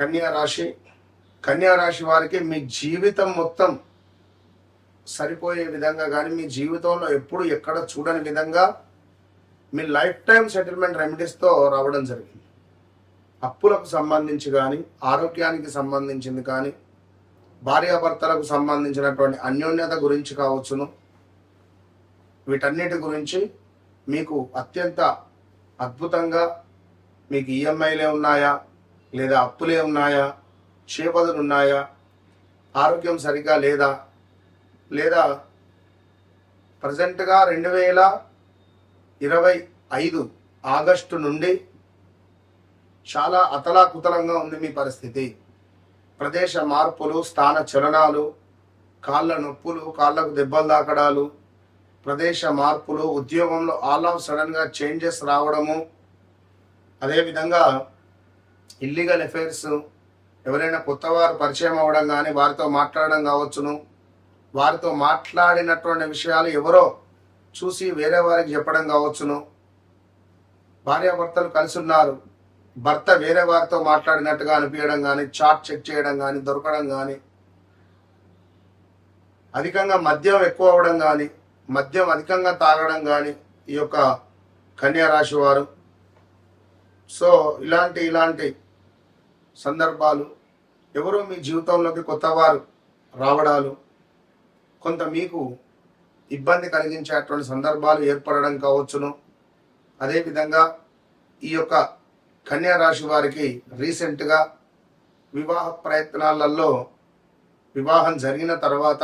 కన్యా రాశి. కన్యా రాశి వారికి మీ జీవితం మొత్తం సరిపోయే విధంగా కానీ మీ జీవితంలో ఎప్పుడు ఎక్కడ చూడని విధంగా మీ లైఫ్ టైం సెటిల్మెంట్ రెమెడీస్తో రావడం జరిగింది. అప్పులకు సంబంధించి కానీ, ఆరోగ్యానికి సంబంధించింది కానీ, భార్యాభర్తలకు సంబంధించినటువంటి అన్యోన్యత గురించి కావచ్చును, వీటన్నిటి గురించి మీకు అత్యంత అద్భుతంగా మీకు ఈఎంఐలే ఉన్నాయా, లేదా అప్పులే ఉన్నాయా, చేపదులు ఉన్నాయా, ఆరోగ్యం సరిగ్గా లేదా, లేదా ప్రజెంట్గా 2025 ఆగస్టు నుండి చాలా అతలాకుతలంగా ఉంది మీ పరిస్థితి. ప్రదేశ మార్పులు, స్థాన చలనాలు, కాళ్ళ నొప్పులు, కాళ్ళకు దెబ్బలు తాకడాలు, ప్రదేశ మార్పులు, ఉద్యోగంలో ఆల్ ఆఫ్ సడన్గా చేంజెస్ రావడము, అదేవిధంగా ఇల్లీగల్ అఫైర్స్, ఎవరైనా కొత్త వారు పరిచయం అవ్వడం కానీ, వారితో మాట్లాడడం కావచ్చును, వారితో మాట్లాడినటువంటి విషయాలు ఎవరో చూసి వేరే వారికి చెప్పడం కావచ్చును, భార్యాభర్తలు కలిసి ఉన్నారు, భర్త వేరే వారితో మాట్లాడినట్టుగా అనిపించడం కానీ, చాట్ చెక్ చేయడం కానీ, దొరకడం కానీ, అధికంగా మద్యం ఎక్కువ అవ్వడం కానీ, మద్యం అధికంగా తాగడం కానీ ఈ యొక్క కన్యా రాశి వారు. సో ఇలాంటి సందర్భాలు, ఎవరో మీ జీవితంలోకి కొత్త వారు రావడాలు, కొంత మీకు ఇబ్బంది కలిగించేటువంటి సందర్భాలు ఏర్పడడం కావచ్చును. అదేవిధంగా ఈ యొక్క కన్యా రాశి వారికి రీసెంట్గా వివాహ ప్రయత్నాలలో వివాహం జరిగిన తర్వాత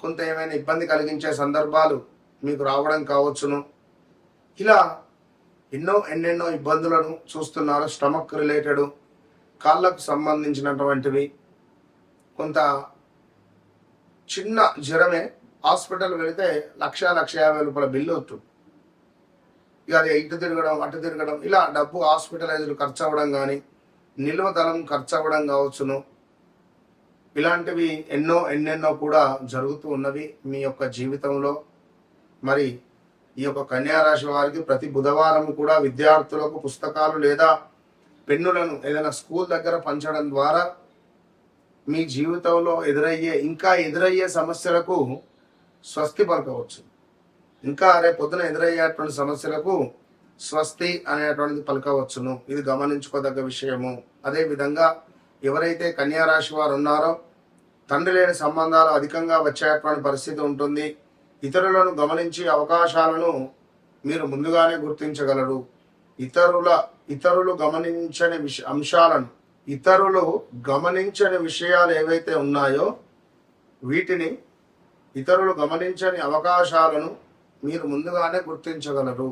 కొంత ఏమైనా ఇబ్బంది కలిగించే సందర్భాలు మీకు రావడం కావచ్చును. ఇలా ఎన్నెన్నో ఇబ్బందులను చూస్తున్నారు. స్టమక్ రిలేటెడ్, కాళ్ళకు సంబంధించినటువంటివి, కొంత చిన్న జ్వరమే హాస్పిటల్ వెళితే 1,50,000 బిల్లు అవుతుంది. ఇక అది ఇటు తిరగడం అటు తిరగడం, ఇలా డబ్బు హాస్పిటలైజ్డ్ ఖర్చు అవ్వడం కానీ, నిల్వదలం ఖర్చు అవ్వడం కావచ్చును. ఇలాంటివి ఎన్నెన్నో కూడా జరుగుతూ ఉన్నవి మీ యొక్క జీవితంలో. మరి ఈ యొక్క కన్యా రాశి వారికి ప్రతి బుధవారం కూడా విద్యార్థులకు పుస్తకాలు లేదా పెన్నులను ఏదైనా స్కూల్ దగ్గర పంచడం ద్వారా మీ జీవితంలో ఎదురయ్యే సమస్యలకు స్వస్తి పలకవచ్చు. ఇంకా పొద్దున ఎదురయ్యేటువంటి సమస్యలకు స్వస్తి అనేటువంటిది పలకవచ్చును. ఇది గమనించుకోదగ్గ విషయము. అదేవిధంగా ఎవరైతే కన్యా రాశి వారు ఉన్నారో తండ్రి లేని సంబంధాలు అధికంగా వచ్చేటువంటి పరిస్థితి ఉంటుంది. ఇతరులను గమనించి అవకాశాలను మీరు ముందుగానే గుర్తించగలరు. ఇతరులు గమనించని విషయాలు ఏవైతే ఉన్నాయో వీటిని, ఇతరులు గమనించని అవకాశాలను మీరు ముందుగానే గుర్తించగలరు.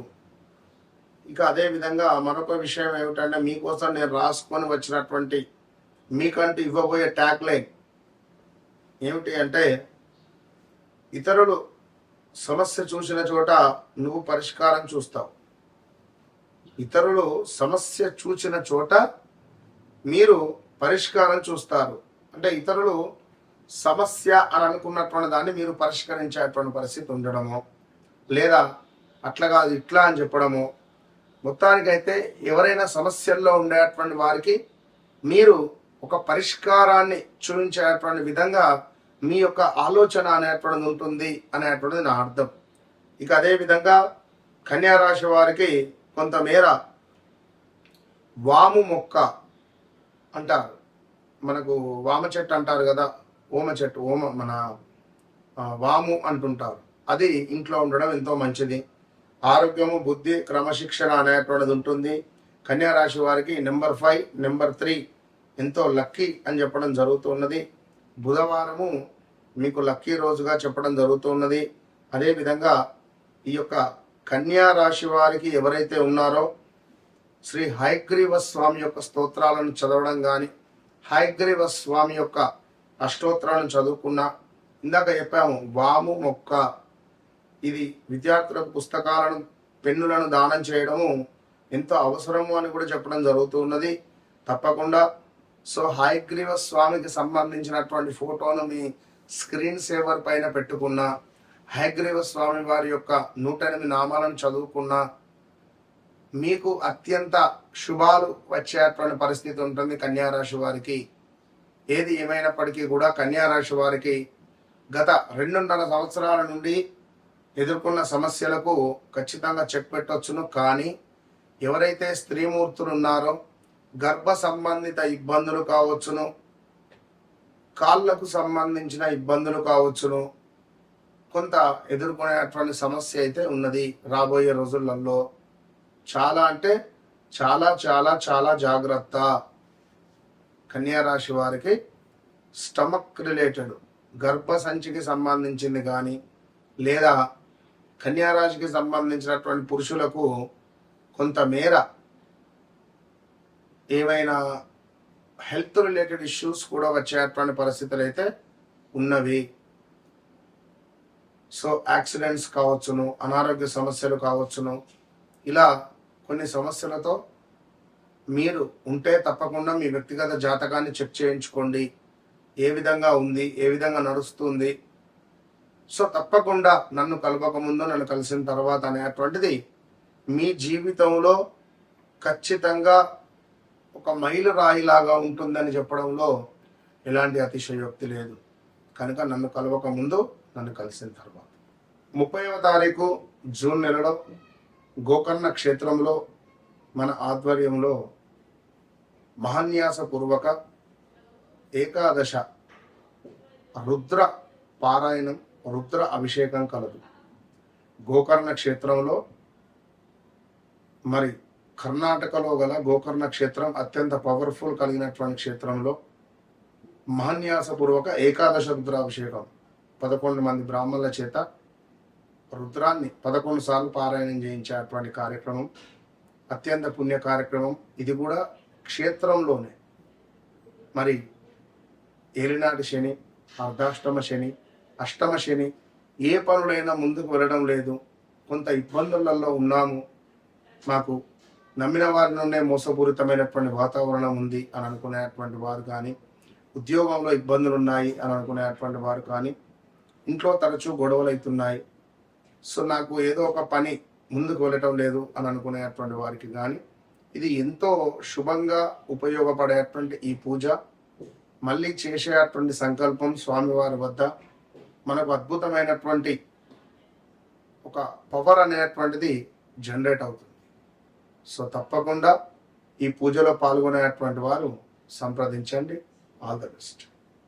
ఇక అదేవిధంగా మరొక విషయం ఏమిటంటే, మీకోసం నేను రాసుకొని వచ్చినటువంటి మీకంటూ ఇవ్వబోయే ట్యాగ్ లైన్ ఏమిటి అంటే, ఇతరులు సమస్య చూసిన చోట నువ్వు పరిష్కారం చూస్తావు. ఇతరులు సమస్య చూసిన చోట మీరు పరిష్కారం చూస్తారు. అంటే ఇతరులు సమస్య అని అనుకున్నటువంటి దాన్ని మీరు పరిష్కరించేటువంటి పరిస్థితి ఉండడము, లేదా అట్లా కాదు ఇట్లా అని చెప్పడము. మొత్తానికైతే ఎవరైనా సమస్యల్లో ఉండేటువంటి వారికి మీరు ఒక పరిష్కారాన్ని చూపించేటువంటి విధంగా మీ యొక్క ఆలోచన అనేటువంటిది ఉంటుంది అనేటువంటిది నా అర్థం. ఇక అదేవిధంగా కన్యా రాశి వారికి కొంతమేర వాము మొక్క అంటారు, మనకు వామ చెట్టు అంటారు కదా, మన వాము అంటుంటారు. అది ఇంట్లో ఉండడం ఎంతో మంచిది. ఆరోగ్యము, బుద్ధి, క్రమశిక్షణ అనేటువంటిది ఉంటుంది. కన్యా రాశి వారికి నెంబర్ 5, నెంబర్ 3 ఎంతో లక్కీ అని చెప్పడం జరుగుతున్నది. బుధవారము మీకు లక్కీ రోజుగా చెప్పడం జరుగుతున్నది. అదేవిధంగా ఈ యొక్క కన్యా రాశి వారికి ఎవరైతే ఉన్నారో శ్రీ హయగ్రీవ స్వామి యొక్క స్తోత్రాలను చదవడం కానీ, హయగ్రీవ స్వామి యొక్క అష్టోత్తరాలను చదువుకున్నా, ఇందాక చెప్పాము వాము మొక్క, ఇది విద్యార్థులకు పుస్తకాలను, పెన్నులను దానం చేయడము ఎంతో అవసరము అని కూడా చెప్పడం జరుగుతున్నది. తప్పకుండా సో హయగ్రీవ స్వామికి సంబంధించినటువంటి ఫోటోను మీ స్క్రీన్ సేవర్ పైన పెట్టుకున్న, హయగ్రీవ స్వామి వారి యొక్క 108 నామాలను చదువుకున్న, మీకు అత్యంత శుభాలు వచ్చేటువంటి పరిస్థితి ఉంటుంది కన్యారాశి వారికి. ఏది ఏమైనప్పటికీ కూడా కన్యారాశి వారికి గత 2.5 సంవత్సరాల నుండి ఎదుర్కొన్న సమస్యలకు ఖచ్చితంగా చెక్ పెట్టొచ్చును. కానీ ఎవరైతే స్త్రీమూర్తులు ఉన్నారో గర్భ సంబంధిత ఇబ్బందులు కావచ్చును, కాళ్ళకు సంబంధించిన ఇబ్బందులు కావచ్చును, కొంత ఎదుర్కొనేటువంటి సమస్య అయితే ఉన్నది రాబోయే రోజులలో. చాలా అంటే చాలా చాలా చాలా జాగ్రత్త. కన్యారాశి వారికి స్టమక్ రిలేటెడ్ గర్భసంచికి సంబంధించింది కానీ, లేదా కన్యారాశికి సంబంధించినటువంటి పురుషులకు కొంతమేర ఏమైనా హెల్త్ రిలేటెడ్ ఇష్యూస్ కూడా వచ్చేటువంటి పరిస్థితులు అయితే ఉన్నవి. సో యాక్సిడెంట్స్ కావచ్చును, అనారోగ్య సమస్యలు కావచ్చును, ఇలా కొన్ని సమస్యలతో మీరు ఉంటే తప్పకుండా మీ వ్యక్తిగత జాతకాన్ని చెక్ చేయించుకోండి. ఏ విధంగా ఉంది, ఏ విధంగా నడుస్తుంది. సో తప్పకుండా నన్ను కలవకముందు, నన్ను కలిసిన తర్వాత అనేటువంటిది మీ జీవితంలో ఖచ్చితంగా ఒక మైలురాయిలాగా ఉంటుందని చెప్పడంలో ఎలాంటి అతిశయోక్తి లేదు. కనుక నన్ను కలవకముందు, నన్ను కలిసిన తర్వాత 30వ తారీఖు జూన్ నెలలో గోకర్ణ క్షేత్రంలో మన ఆధ్వర్యంలో మహాన్యాసపూర్వక ఏకాదశ రుద్ర పారాయణం, రుద్ర అభిషేకం కలదు. గోకర్ణ క్షేత్రంలో, మరి కర్ణాటకలో గల గోకర్ణ క్షేత్రం అత్యంత పవర్ఫుల్ కలిగినటువంటి క్షేత్రంలో మహాన్యాసపూర్వక ఏకాదశ రుద్రాభిషేకం 11 మంది బ్రాహ్మణుల చేత రుద్రాన్ని 11 సార్లు పారాయణం చేయించేటువంటి కార్యక్రమం అత్యంత పుణ్య కార్యక్రమం. ఇది కూడా క్షేత్రంలోనే. మరి ఏలినాటి శని, అర్ధాష్టమ శని, అష్టమ శని, ఏ పనులైనా ముందుకు వెళ్ళడం లేదు, కొంత ఇబ్బందులలో ఉన్నాము, మాకు నమ్మిన వారి నుండే మోసపూరితమైనటువంటి వాతావరణం ఉంది అని అనుకునేటువంటి వారు కానీ, ఉద్యోగంలో ఇబ్బందులు ఉన్నాయి అని అనుకునేటువంటి వారు కానీ, ఇంట్లో తరచూ గొడవలు అవుతున్నాయి, సో నాకు ఏదో ఒక పని ముందుకు వెళ్ళటం లేదు అని అనుకునేటువంటి వారికి కానీ ఇది ఎంతో శుభంగా ఉపయోగపడేటువంటి ఈ పూజ. మళ్ళీ చేసేటువంటి సంకల్పం స్వామివారి వద్ద మనకు అద్భుతమైనటువంటి ఒక పవర్ అనేటువంటిది జనరేట్ అవుతుంది. సో తప్పకుండా ఈ పూజలో పాల్గొనేటువంటి వారు సంప్రదించండి. All the best.